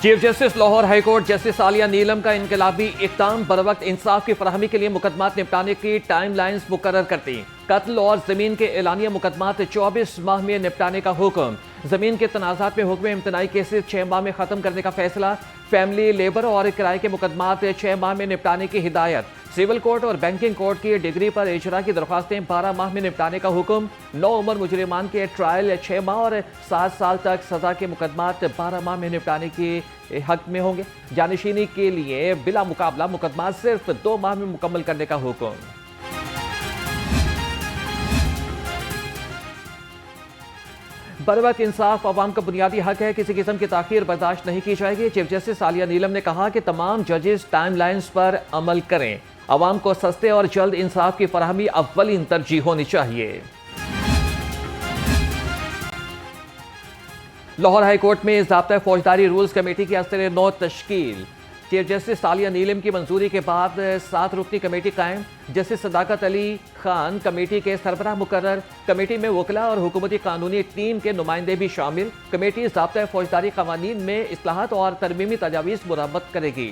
Chief justice Lahore high court justice Aliya Neelam का इनकलाबी इक़दाम बरवक्त इंसाफ की फराहमी के लिए मुकदमात निपटाने की टाइम लाइन्स मुकर्रर करती। कत्ल और जमीन के एलानिया मुकदमात 24 माह में निपटाने का हुक्म। जमीन के तनाज़ात में हुक्म इम्तनाई केसेस 6 माह में खत्म करने का फैसला। फैमिली लेबर और किराए के मुकदमात 6 माह में निपटाने की हिदायत। सिविल कोर्ट और बैंकिंग कोर्ट की डिग्री पर इजरा की दरख्वास्तें 12 माह में निपटाने का हुक्म। 9 उम्र मुजरिमान के ट्रायल 6 माह और 7 साल तक सजा के मुकदमात 12 माह में निपटाने के हक में होंगे। जानशीनी के लिए बिला मुकाबला मुकदमा सिर्फ 2 माह में मुकम्मल करने का हुक्म। बरवक्त इंसाफ अवाम का बुनियादी हक है, किसी किस्म की ताखीर बर्दाश्त नहीं की जाएगी। चीफ जस्टिस आलिया नीलम ने कहा कि तमाम जजेस टाइम लाइन्स पर अमल करें। अवाम को सस्ते और जल्द इंसाफ की फराहमी अव्वलीन तरजीह होनी चाहिए। लाहौर हाईकोर्ट में ज़ाब्ता फौजदारी रूल्स कमेटी की असर नौ तश्कील। चीफ जस्टिस आलिया नीलम की मंजूरी के बाद 7 रुकनी कमेटी कायम। जस्टिस सदाकत अली खान कमेटी के सरबराह मुकर्रर। कमेटी में वकला और हुकूमती कानूनी टीम के नुमाइंदे भी शामिल। कमेटी ज़ाब्ता फौजदारी कवानीन में इस्लाहात और तरमीमी तजावीज़ मुरम्मत करेगी।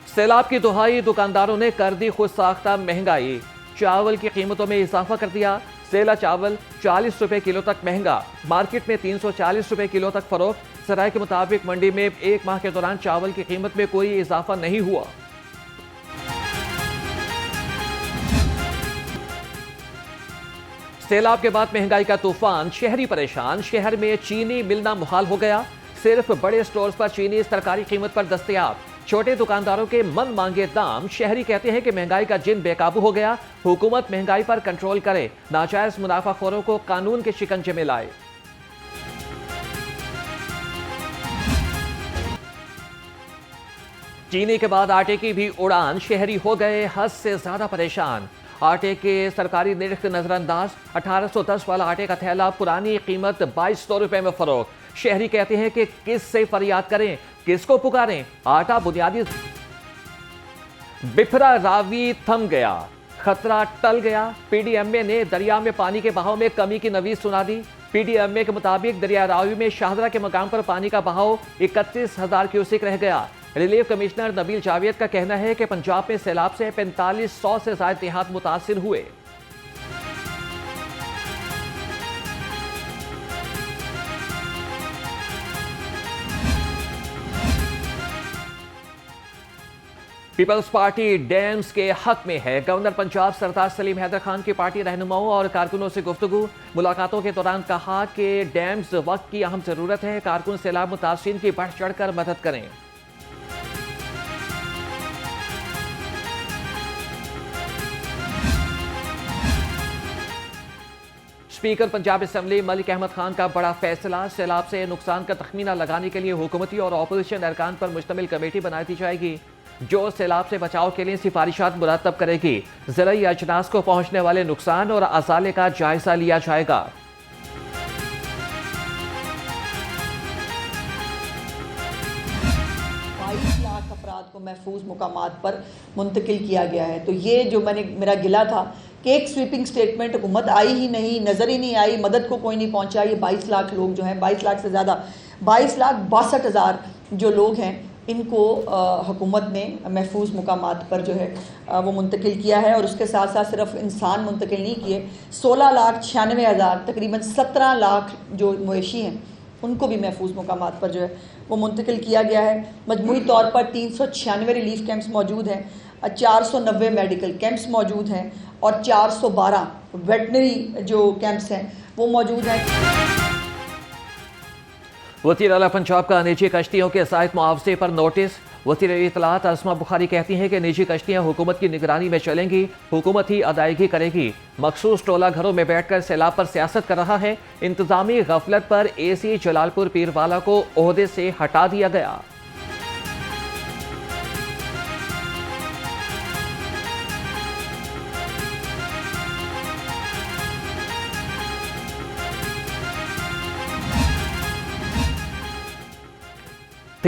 सैलाब की दुहाई, दुकानदारों ने कर दी खुद साख्ता महंगाई। चावल की कीमतों में इजाफा कर दिया। सेला चावल 40 रुपए किलो तक महंगा, मार्केट में 340 रुपए किलो तक फरोख्त। सराय के मुताबिक मंडी में 1 माह के दौरान चावल की कीमत में कोई इजाफा नहीं हुआ। सैलाब के बाद महंगाई का तूफान, शहरी परेशान। शहर में चीनी मिलना मुहाल हो गया। सिर्फ बड़े स्टोर्स पर चीनी सरकारी कीमत पर दस्तयाब। छोटे दुकानदारों के मन मांगे दाम। शहरी कहते हैं कि महंगाई का जिन बेकाबू हो गया। हुकूमत महंगाई पर कंट्रोल करे, नाजायज मुनाफाखोरों को कानून के शिकंजे में लाए। चीनी के बाद आटे की भी उड़ान। शहरी हो गए हद से ज्यादा परेशान। आटे के सरकारी निर्ख नजरअंदाज। 1810 वाला आटे का थैला पुरानी कीमत 2200 रुपए में फरोख्त। शहरी कहते हैं कि किससे फरियाद करें, किसको पुकारें। आटा बुनियादी बिफरा रावी थम गया, खतरा टल गया। पीडीएमए ने दरिया में पानी के बहाव में कमी की नवीज सुना दी। पीडीएमए के मुताबिक दरिया रावी में शाहदरा के मकाम पर पानी का बहाव 31,000 क्यूसेक रह गया। रिलीफ कमिश्नर नबील जावेद का कहना है कि पंजाब में सैलाब से 4500 से ज्यादा देहात मुतासिर हुए। पीपल्स पार्टी डैम्स के हक में है। गवर्नर पंजाब सरदार सलीम हैदर खान की पार्टी रहनुमाओं और कारकुनों से गुफ्तगू। मुलाकातों के दौरान कहा कि डैम्स वक्त की अहम जरूरत है। कारकुन सैलाब मुतासिरीन की बढ़ चढ़कर मदद करें। स्पीकर पंजाब असेंबली मलिक अहमद खान का बड़ा फैसला। सैलाब से नुकसान का तखमीना लगाने के लिए हुकूमती और अपोजिशन अरकान पर मुश्तमिल कमेटी बनाई दी जाएगी, जो सैलाब से बचाव के लिए सिफारिशात मुरतब करेगी। ज़राई अजनास को पहुंचने वाले नुकसान और अजाले का जायजा लिया जाएगा। 22 लाख अफराद को महफूज मुकामात पर मुंतकिल किया गया है। तो ये जो मेरा गिला था कि एक स्वीपिंग स्टेटमेंट हुकूमत आई ही नहीं, नज़र ही नहीं आई, मदद को कोई नहीं पहुंचा। ये 22 लाख लोग जो हैं, 22 लाख से ज़्यादा, 22,62,000 जो लोग हैं, इनको हुकूमत ने महफूज मुकामात पर जो है वो मुंतकिल किया है। और उसके साथ साथ सिर्फ इंसान मुंतकिल नहीं किए, 16,96,000 तकरीबन 17 लाख जो मवेशी हैं उनको भी महफूज मुकामात पर जो है वो मुंतकिल किया गया है। मजमूई तौर पर 396 रिलीफ कैंप्स मौजूद हैं, 490 मेडिकल कैंप्स मौजूद हैं और 412 वेटनरी जो कैंप्स हैं वो मौजूद हैं। वज़ीर आला पंजाब का निजी कश्तियों के ज़ायद मुआवजे पर नोटिस। वज़ीर इत्तलात आसमा बुखारी कहती हैं कि निजी कश्तियाँ हुकूमत की निगरानी में चलेंगी, हुकूमत ही अदायगी करेगी। मखसूस टोला घरों में बैठकर सैलाब पर सियासत कर रहा है। इंतजामी गफलत पर एसी जलालपुर पीरवाला को ओहदे से हटा दिया गया।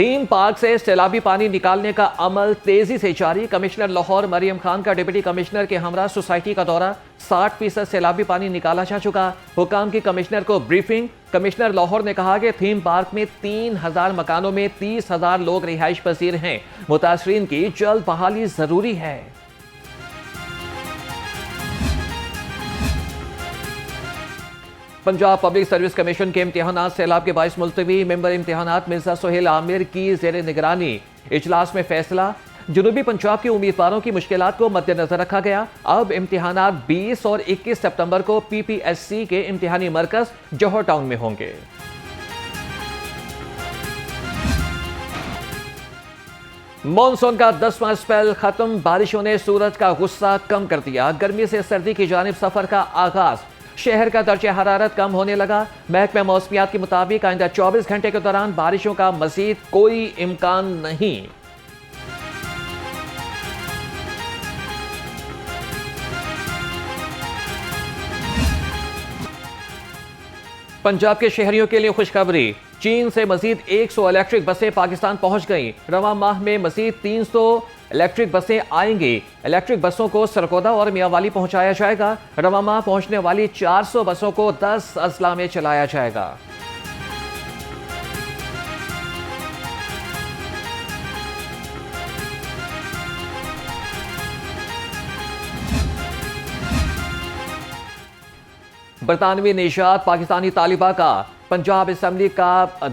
थीम पार्क से सैलाबी पानी निकालने का अमल तेजी से जारी। कमिश्नर लाहौर मरियम खान का डिप्टी कमिश्नर के हमरा सोसाइटी का दौरा। 60% सैलाबी पानी निकाला जा चुका। हुकाम की कमिश्नर को ब्रीफिंग। कमिश्नर लाहौर ने कहा कि थीम पार्क में 3000 मकानों में 30,000 लोग रिहाइश पजीर हैं। मुतासरीन की जल्द बहाली जरूरी है। पंजाब पब्लिक सर्विस कमीशन के इम्तिहानात सैलाब के बाइस मुलतवी। मेंबर इम्तिहानात मिर्जा सोहेल आमिर की जेर निगरानी इजलास में फैसला। जनूबी पंजाब के उम्मीदवारों की मुश्किलात को मद्देनजर रखा गया। अब इम्तिहानात 20 और 21 सितंबर को PPSC के इम्तिहानी मरकज जौहर टाउन में होंगे। मॉनसून का 10वां स्पेल खत्म। बारिशों ने सूरज का गुस्सा कम कर दिया। गर्मी से सर्दी की जानिब सफर का आगाज। शहर का दर्जा हरारत कम होने लगा। महकमा मौसमियात के मुताबिक आइंदा 24 घंटे के दौरान बारिशों का मजीद कोई इम्कान नहीं। पंजाब के शहरियों के लिए खुशखबरी। चीन से मजीद 100 इलेक्ट्रिक बसें पाकिस्तान पहुंच गईं। रवां माह में मजीद 300 इलेक्ट्रिक बसें आएंगी। इलेक्ट्रिक बसों को सरगोदा और मियांवाली पहुंचाया जाएगा। रवां माह पहुंचने वाली 400 बसों को 10 अजला में चलाया जाएगा। बरतानवी निशात पाकिस्तानी तालिबा का पंजाब असम्बली का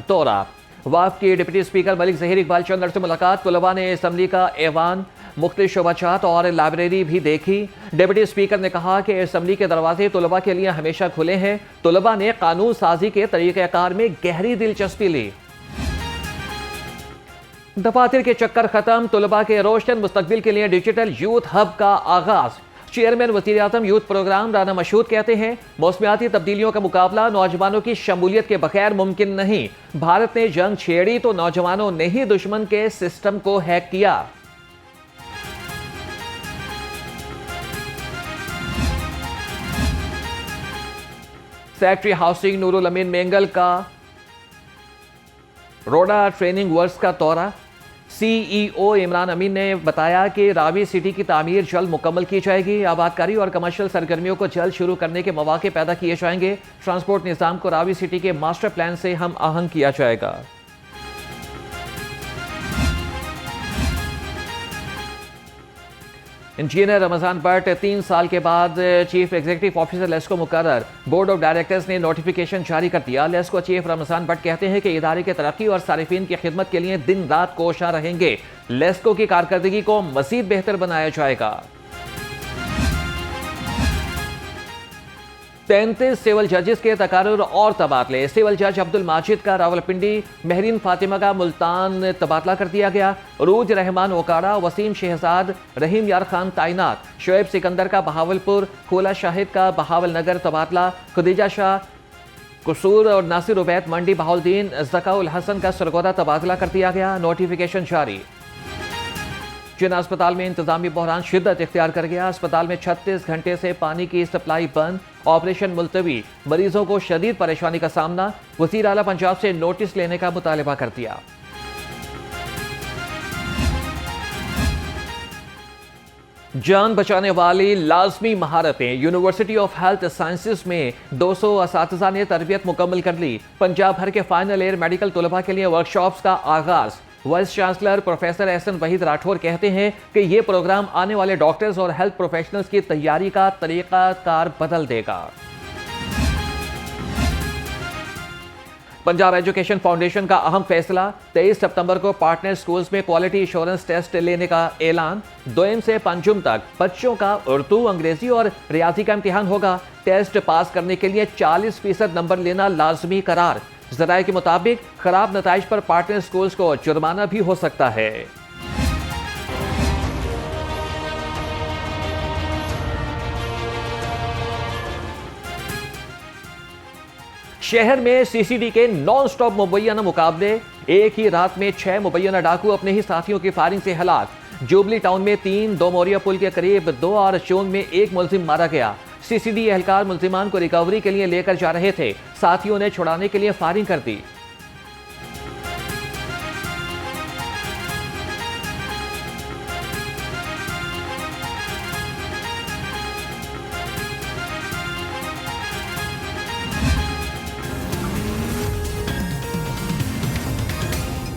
दौरा। वाफ के डिप्टी स्पीकर मलिक जहीर इकबाल चंदर से मुलाकात। तलबा ने असम्बली का ऐवान, मुख्तलिफ शोबाजात और लाइब्रेरी भी देखी। डिप्टी स्पीकर ने कहा कि असम्बली के दरवाजे तलबा के लिए हमेशा खुले हैं। तलबा ने कानून साजी के तरीक़ाकार में गहरी दिलचस्पी ली। दफातर के चक्कर खत्म। तलबा के रोशन मुस्तकबिल के लिए डिजिटल यूथ हब का आगाज। चेयरमैन वज़ीर आज़म यूथ प्रोग्राम राना मशहूद कहते हैं, मौसमियाती तब्दीलियों का मुकाबला नौजवानों की शमूलियत के बगैर मुमकिन नहीं। भारत ने जंग छेड़ी तो नौजवानों ने ही दुश्मन के सिस्टम को हैक किया। सेक्रेटरी हाउसिंग नूरुल अमीन मेंगल का रोडा ट्रेनिंग वर्क्स का दौरा। CEO इमरान अमीन ने बताया कि रावी सिटी की तामीर जल्द मुकम्मल की जाएगी। आबादकारी और कमर्शियल सरगर्मियों को जल्द शुरू करने के मौके पैदा किए जाएंगे। ट्रांसपोर्ट निज़ाम को रावी सिटी के मास्टर प्लान से हम आहंग किया जाएगा। इंजीनियर रमजान भट्ट 3 साल के बाद चीफ एग्जीक्यूटिव ऑफिसर लेस्को मुकर्रर। बोर्ड ऑफ डायरेक्टर्स ने नोटिफिकेशन जारी कर दिया। लेस्को चीफ रमजान भट्ट कहते हैं कि इदारे की तरक्की और सारिफिन की खिदमत के लिए दिन रात कोशां रहेंगे। लेस्को की कारकर्दगी को मजीद बेहतर बनाया जाएगा। 33 सिविल जजेस के तकारुर और तबादले। सिविल जज अब्दुल माजिद का रावलपिंडी, महरीन फातिमा का मुल्तान तबादला कर दिया गया। रूज रहमान ओकाड़ा, वसीम शहजाद, रहीम यार खान तैनात। शोएब सिकंदर का बहावलपुर, खोला शाहिद का बहावल नगर तबादला। खुदीजा शाह कसूर और नासिर उबैद मंडी बहाउद्दीन ज़काउल हसन का सरगोदा तबादला कर दिया गया। नोटिफिकेशन जारी। जिना अस्पताल में इंतजामी बहरान शिद्दत इख्तियार कर गया। अस्पताल में 36 घंटे से पानी की सप्लाई बंद। ऑपरेशन मुलतवी। मरीजों को शदीद परेशानी का सामना। वज़ीर आला पंजाब से नोटिस लेने का मुतालबा कर दिया। जान बचाने वाली लाजमी महारतें। यूनिवर्सिटी ऑफ हेल्थ साइंसेज में 200 असातिज़ा ने तरबियत मुकम्मल कर ली। पंजाब भर के फाइनल ईयर मेडिकल तलबा के लिए वर्कशॉप्स का आगाज। Vice chancellor professor Ehsan Waheed Rathore कहते हैं कि यह प्रोग्राम आने वाले डॉक्टर्स और हेल्थ प्रोफेशनल्स की तैयारी का तरीकाकार बदल देगा। पंजाब एजुकेशन फाउंडेशन का अहम फैसला। 23 सितंबर को पार्टनर स्कूल्स में क्वालिटी इंश्योरेंस टेस्ट लेने का ऐलान। 2 से 5 तक बच्चों का उर्दू, अंग्रेजी और रियाजी का इम्तिहान होगा। टेस्ट पास करने के लिए 40% नंबर लेना लाजमी करार। ज़राए के मुताबिक खराब नताइज पर पार्टनर स्कूल्स को जुर्माना भी हो सकता है। शहर में CCD के नॉन स्टॉप मुबैना मुकाबले। एक ही रात में 6 मुबैना डाकू अपने ही साथियों की फायरिंग से हलाक। जुबली टाउन में 3, 2 मोरिया पुल के करीब 2 और चोंग में 1 मुलजिम मारा गया। CCD एहलकार मुलजिमान को रिकवरी के लिए लेकर जा रहे थे। साथियों ने छुड़ाने के लिए फायरिंग कर दी।